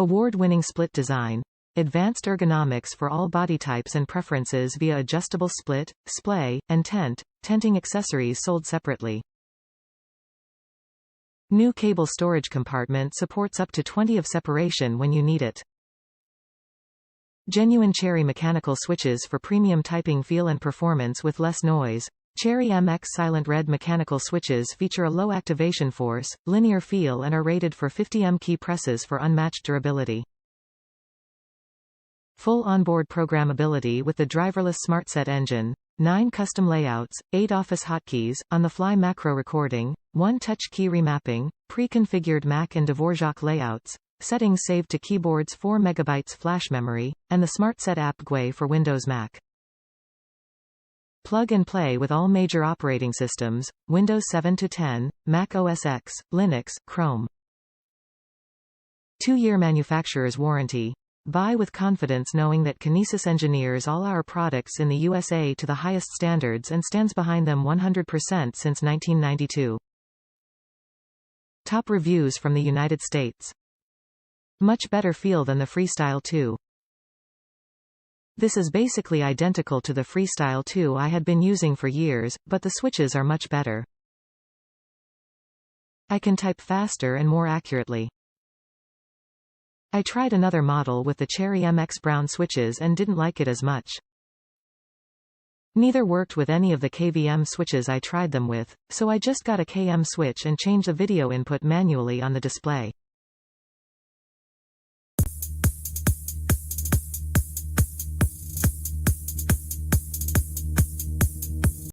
Award-winning split design. Advanced ergonomics for all body types and preferences via adjustable split, splay, and tenting accessories sold separately. New cable storage compartment supports up to 20 of separation when you need it. Genuine Cherry mechanical switches for premium typing feel and performance with less noise. Cherry MX Silent Red mechanical switches feature a low activation force, linear feel and are rated for 50 key presses for unmatched durability. Full onboard programmability with the driverless SmartSet engine. 9 custom layouts, 8 office hotkeys, on-the-fly macro recording, 1 touch key remapping, pre-configured Mac and Dvorak layouts, settings saved to keyboards, 4 MB flash memory, and the SmartSet App GUI for Windows Mac. Plug and play with all major operating systems, Windows 7 to 10, Mac OS X, Linux, Chrome. 2-year manufacturer's warranty. Buy with confidence knowing that Kinesis engineers all our products in the USA to the highest standards and stands behind them 100% since 1992. Top reviews from the United States. Much better feel than the Freestyle 2. This is basically identical to the Freestyle 2 I had been using for years, but the switches are much better. I can type faster and more accurately. I tried another model with the Cherry MX brown switches and didn't like it as much. Neither worked with any of the KVM switches I tried them with, so I just got a KM switch and changed the video input manually on the display.